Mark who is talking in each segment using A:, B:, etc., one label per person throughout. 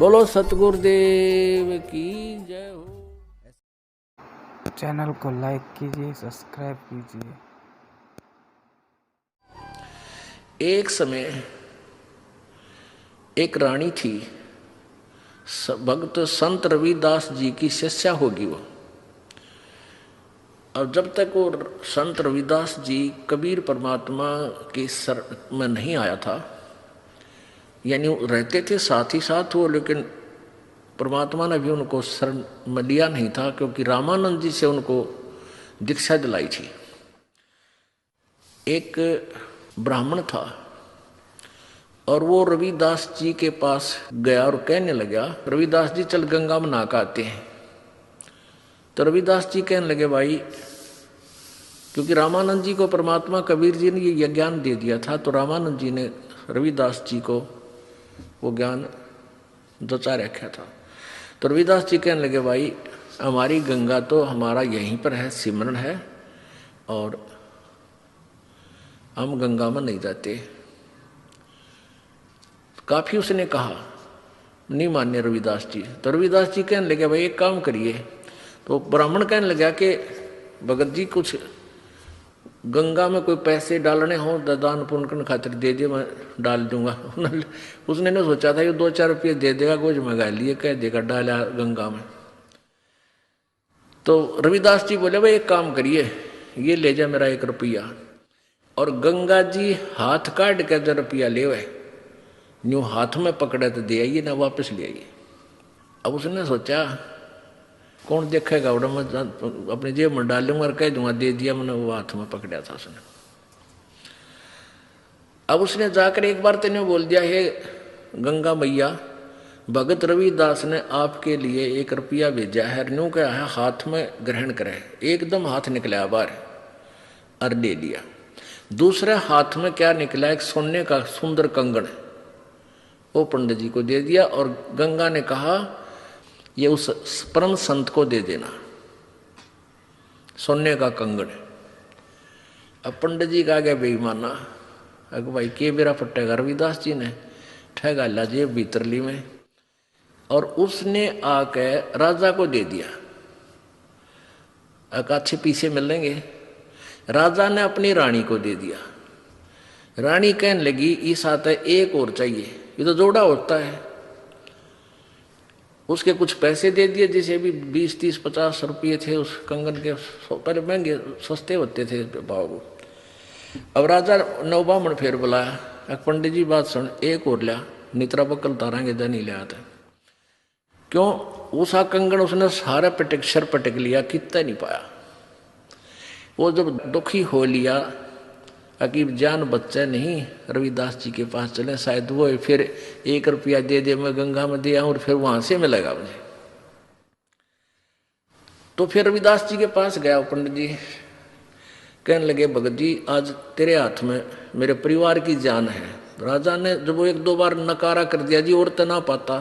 A: बोलो सतगुरुदेव की जय हो।
B: चैनल को लाइक कीजिए, सब्सक्राइब कीजिए।
A: एक समय एक रानी थी, भक्त संत रविदास जी की शिष्या होगी वो। और जब तक वो संत रविदास जी कबीर परमात्मा के सर में नहीं आया था, यानी रहते थे साथ ही साथ वो, लेकिन परमात्मा ने भी उनको शरण में लिया नहीं था, क्योंकि रामानंद जी से उनको दीक्षा दिलाई थी। एक ब्राह्मण था और वो रविदास जी के पास गया और कहने लगा, रविदास जी चल गंगा में नहा के आते हैं। तो रविदास जी कहने लगे, भाई, क्योंकि रामानंद जी को परमात्मा कबीर जी ने ये ज्ञान दे दिया था, तो रामानंद जी ने रविदास जी को वो ज्ञान जचा रखा था। तो रविदास जी कहने लगे, भाई, हमारी गंगा तो हमारा यहीं पर है, सिमरन है, और हम गंगा में नहीं जाते। काफी उसने कहा, नहीं मान्य रविदास जी। तो रविदास जी कहने लगे, भाई एक काम करिए। तो ब्राह्मण कहने लगा कि भगत जी कुछ गंगा में कोई पैसे डालने हो दान पुण्य करने खातिर दे दिए, मैं डाल दूंगा। उसने नहीं सोचा था ये 2-4 रुपये दे देगा, कुछ मंगा लिए, कह देगा डाला गंगा में। तो रविदास जी बोले, भाई एक काम करिए, ये ले जा मेरा 1 रुपया, और गंगा जी हाथ काट के जो रुपया ले वह न्यू हाथ में पकड़े तो दे आइए, ना वापस ले आइए। अब उसने सोचा कौन देखेगा, उड़ा मैं अपनी जेब में डाल लूंगा और कह दूंगा दे दिया, मैंने वो हाथ में पकड़ा था उसने। अब उसने जाकर एक बार तेने बोल दिया, हे गंगा मैया, भगत रविदास ने आपके लिए 1 रुपया भेजा है, न्यू क्या है हाथ में ग्रहण करे। एकदम हाथ निकला बाहर और ले लिया। दूसरे हाथ में क्या निकला, एक सोने का सुंदर कंगन, वो पंडित जी को दे दिया, और गंगा ने कहा ये उस परम संत को दे देना, सोने का कंगन। अब पंडित जी का गया बेईमाना, अगर भाई के बेरा फटेगा, रविदास जी ने ठगा ला जेब भीतर ली में, और उसने आके राजा को दे दिया। अच्छे पीछे मिलेंगे। राजा ने अपनी रानी को दे दिया। रानी कहने लगी, इस आते एक और चाहिए, ये तो जोड़ा होता है। उसके कुछ पैसे दे दिए, जैसे भी 20, 30, 50 रुपये थे उस कंगन के, पहले महंगे सस्ते होते थे भाव। अब राजा नौबामण फिर बुलाया, पंडित जी बात सुन, एक और लिया, नितरा बकल तारांगे जा नहीं ले आते। क्यों? उसा कंगन उसने सारा पटक सर पटक लिया, कितना नहीं पाया। वो जब दुखी हो लिया, अकीब जान बच्चा नहीं, रविदास जी के पास चले, शायद वो फिर 1 रुपया दे दे, मैं गंगा में दे आऊं और फिर वहां से मिलेगा मुझे। तो फिर रविदास जी के पास गया पंडित जी, कहने लगे, भगत जी आज तेरे हाथ में मेरे परिवार की जान है। राजा ने जब वो 1-2 बार नकारा कर दिया, जी और तो ना पाता,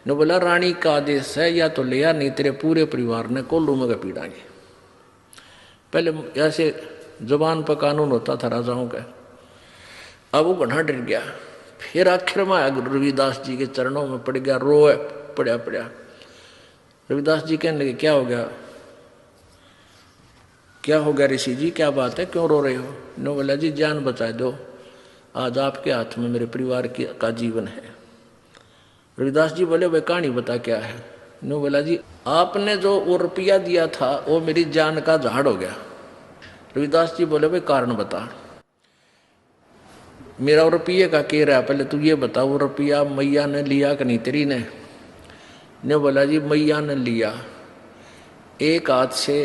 A: ने बोला रानी का आदेश है, या तो लिया, नहीं तेरे पूरे परिवार ने कोल्लू में पीड़ाएंगे। पहले ऐसे जुबान पर कानून होता था राजाओं का। अब वो बना डर गया, फिर आखिर में आया रविदास जी के चरणों में पड़ गया, रोए पड़ा पड़ा। रविदास जी कहने लगे, क्या हो गया, क्या हो गया ऋषि जी, क्या बात है, क्यों रो रहे हो? नो बोला, जी जान बचा दो, आज आपके हाथ में मेरे परिवार का जीवन है। रविदास जी बोले, भाई कहानी बता क्या है? नो बोला, जी आपने जो वो रुपया दिया था वो मेरी जान का झाड़ हो गया। रविदास जी बोले, भाई कारण बता, मेरा रुपये का कह रहा है, पहले तू ये बता, वो रुपया मैया ने लिया कि नहीं तेरी ने बोला, जी मैया ने लिया, एक हाथ से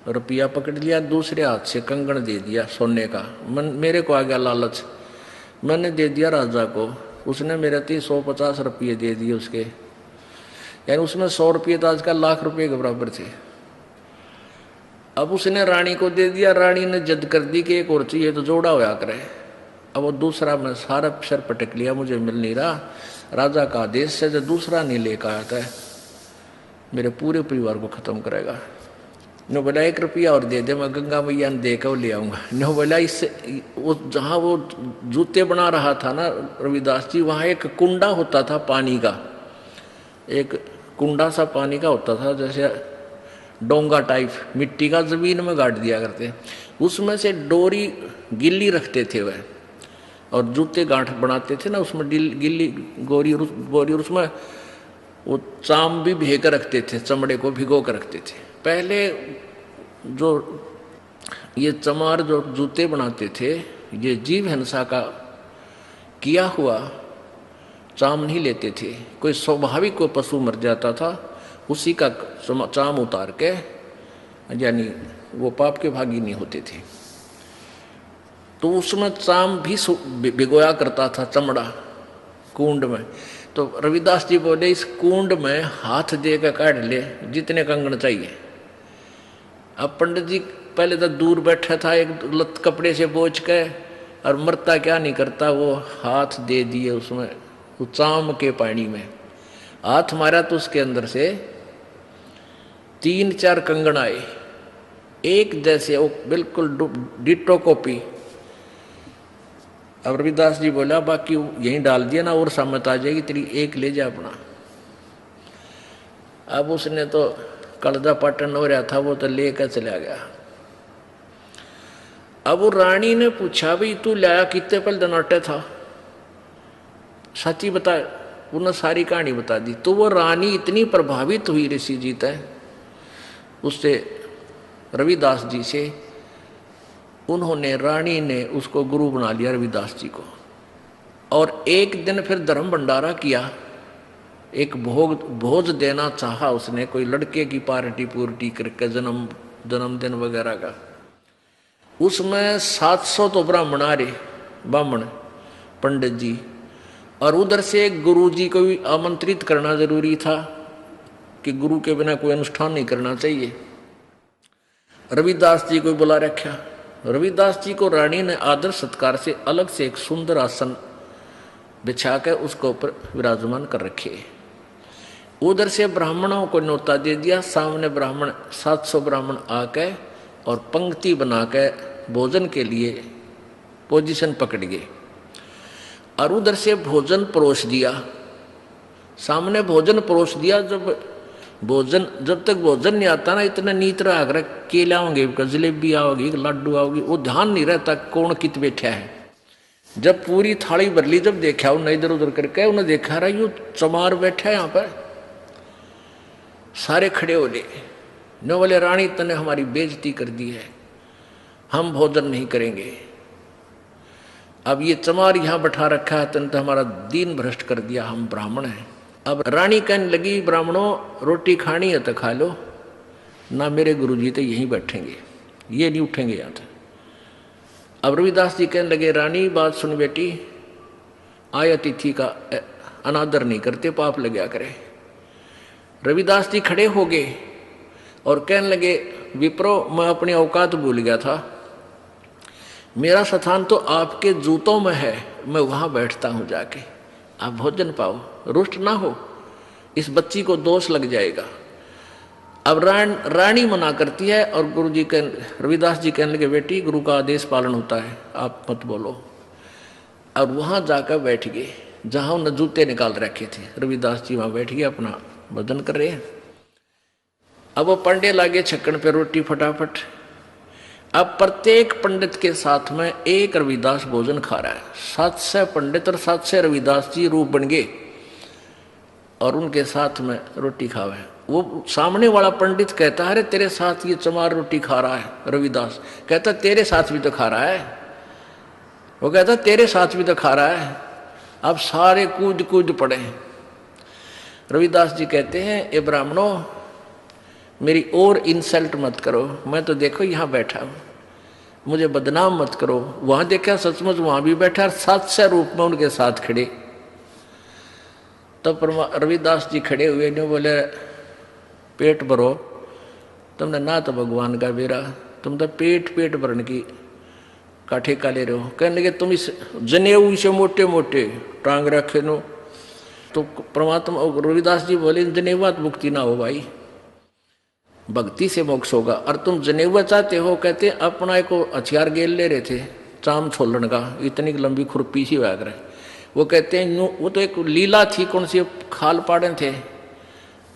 A: रुपया पकड़ लिया, दूसरे हाथ से कंगन दे दिया सोने का। मेरे को आ गया लालच, मैंने दे दिया राजा को, उसने मेरे 150 रुपये दे दिए उसके, यानी उसमें 100 रुपये तो आजकल लाख रुपये के बराबर थे। अब उसने रानी को दे दिया, रानी ने जिद कर दी कि एक और चाहिए, तो जोड़ा होया करे। अब वो दूसरा मैं सारा सर पटक लिया, मुझे मिल नहीं रहा, राजा का आदेश से जो दूसरा नहीं लेकर आया था, मेरे पूरे परिवार को खत्म करेगा। नो बोला, 1 रुपया और दे दे, मैं गंगा मैया ने देकर वो ले आऊंगा। नो बोला, इससे वो जहाँ वो जूते बना रहा था ना रविदास जी, वहाँ एक कुंडा होता था पानी का, एक कुंडा सा पानी का होता था, जैसे डोंगा टाइप मिट्टी का, जमीन में गाड़ दिया करते, उसमें से डोरी गिल्ली रखते थे वह, और जूते गांठ बनाते थे ना उसमें गिल्ली बोरी, और उसमें वो चाम भी भे कर रखते थे, चमड़े को भिगो कर रखते थे। पहले जो ये चमार जो जूते बनाते थे, ये जीव हिंसा का किया हुआ चाम नहीं लेते थे। कोई स्वाभाविक कोई पशु मर जाता था, उसी का चाम उतार के, यानी वो पाप के भागी नहीं होते थे, तो उसमें चाम भी भिगोया करता था, चमड़ा कुंड में। तो रविदास जी बोले इस कुंड में हाथ दे कर काढ़ ले जितने कंगन चाहिए। अब पंडित जी पहले तो दूर बैठा था, एक लत कपड़े से बोझ के, और मरता क्या नहीं करता, वो हाथ दे दिए उसमें, वो चाम के पानी में हाथ मारा तो उसके अंदर से 3-4 कंगन आए, एक जैसे, वो बिल्कुल डिटो कॉपी। अब रविदास जी बोला बाकी यहीं डाल दिया ना, और सामत आ जाएगी तेरी, एक ले जा अपना। अब उसने तो कलजा पाटन हो रहा था, वो तो लेकर चला गया। अब वो रानी ने पूछा भाई तू लाया कितने पल दनाटे था, सच्ची बता। उन्होंने सारी कहानी बता दी। तो वो रानी इतनी प्रभावित हुई ऋषि जी तय उससे, रविदास जी से, उन्होंने, रानी ने उसको गुरु बना लिया रविदास जी को। और एक दिन फिर धर्म भंडारा किया, एक भोज देना चाहा उसने, कोई लड़के की पार्टी पूर्टी करके, जन्मदिन वगैरह का। उसमें 700 तो ब्राह्मण आ रहे, ब्राह्मण पंडित जी, और उधर से गुरु जी को भी आमंत्रित करना जरूरी था कि गुरु के बिना कोई अनुष्ठान नहीं करना चाहिए। रविदास जी को बुला रखा। रविदास जी को रानी ने आदर सत्कार से अलग से एक सुंदर आसन बिछा कर उसको ऊपर विराजमान कर रखे। उधर से ब्राह्मणों को न्योता दे दिया। सामने ब्राह्मण 700 ब्राह्मण आके और पंक्ति बना के भोजन के लिए पोजीशन पकड़ गए, और उधर से भोजन परोस दिया। सामने भोजन परोस दिया। जब तक भोजन नहीं आता ना, इतना नीत रहा केला होंगे, जलेबी आओगी, लड्डू आओगी, वो ध्यान नहीं रहता कौन कित बैठा है। जब पूरी थाली भर ली, जब देखा उन्हें इधर उधर करके, उन्हें देखा रहा यू चमार बैठा है यहाँ पर। सारे खड़े हो गए, न बोले रानी तने हमारी बेइज्जती कर दी है, हम भोजन नहीं करेंगे। अब ये चमार यहाँ बैठा रखा है, तने तो हमारा दीन भ्रष्ट कर दिया, हम ब्राह्मण हैं। अब रानी कहने लगी ब्राह्मणों रोटी खानी है तो खा लो, ना मेरे गुरुजी तो यहीं बैठेंगे, ये नहीं उठेंगे यहाँ से। अब रविदास जी कहने लगे रानी बात सुन बेटी, आय अतिथि का अनादर नहीं करते, पाप लग गया करे। रविदास जी खड़े हो गए और कहने लगे विप्रो, मैं अपनी औकात भूल गया था, मेरा स्थान तो आपके जूतों में है, मैं वहां बैठता हूं जाके, आप भोजन पाओ, रुष्ट ना हो, इस बच्ची को दोष लग जाएगा। अब रानी मना करती है और गुरुजी के रविदास जी कहने लगे बेटी गुरु का आदेश पालन होता है, आप मत बोलो। और वहां जाकर बैठ गए जहां उन्हें जूते निकाल रखे थे। रविदास जी वहां बैठ गए, अपना भोजन कर रहे हैं। अब वो पंडे लागे छक्कन पे रोटी फटाफट। अब प्रत्येक पंडित के साथ में एक रविदास भोजन खा रहा है। 700 पंडित और 700 रविदास जी रूप बन गए और उनके साथ में रोटी खावे। वो सामने वाला पंडित कहता है अरे तेरे साथ ये चमार रोटी खा रहा है। रविदास कहता तेरे साथ भी तो खा रहा है। वो कहता तेरे साथ भी तो खा रहा है। अब सारे कूद कूद पड़े। रविदास जी कहते हैं ये ब्राह्मणों मेरी और इंसल्ट मत करो, मैं तो देखो यहाँ बैठा हूँ, मुझे बदनाम मत करो। वहां देखा सचमुच वहां भी बैठा और 700 रूप में उनके साथ खड़े। तब रविदास जी खड़े हुए ने बोले पेट भरो, तुमने ना तो भगवान का बेरा, तुम तो पेट भरने की का ठेका ले रहे हो। कहने लगे तुम इस जनेऊ से मोटे मोटे टांग रखे नो। तो परमात्मा रविदास जी बोले जनेवात मुक्ति ना हो भाई, भक्ति से मोक्ष होगा। और तुम जनेवा चाहते हो, कहते अपना को हथियार गेल ले रहे थे चाम छोलन का, इतनी लंबी खुरपी सी वैग रहे। वो कहते हैं वो तो एक लीला थी, कौन सी खाल पाड़े थे,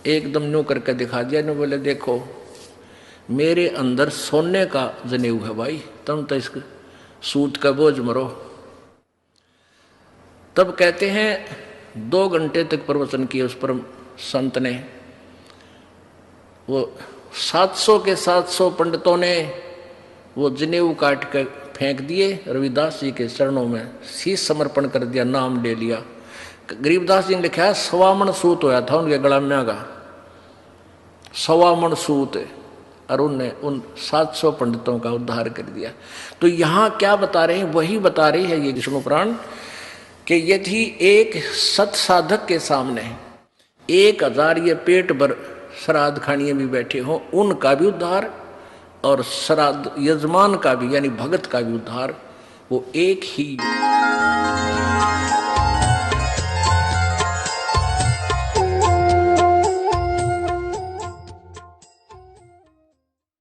A: एकदम न्यू करके दिखा दिया ने। बोले देखो मेरे अंदर सोने का जनेऊ है भाई, तुम तो इस सूत का बोझ मरो। तब कहते हैं 2 घंटे तक प्रवचन किए उस पर संत ने। वो 700 के 700 पंडितों ने वो जनेऊ काट कर फेंक दिए, रविदास जी के चरणों में शीश समर्पण कर दिया, नाम ले लिया। गरीबदास जी ने लिखा है 1.25 मन सूत होया था उनके गला में का, 1.25 मन सूत, और उनने उन 700 पंडितों का उद्धार कर दिया। तो यहाँ क्या बता रहे हैं, वही बता रही है ये विष्णु पुराण कि यदि एक सत साधक के सामने 1000 ये पेट भर श्राद्ध खानिए भी बैठे हों, उनका भी उद्धार और श्राद्ध यजमान का भी यानी भगत का भी उद्धार वो एक ही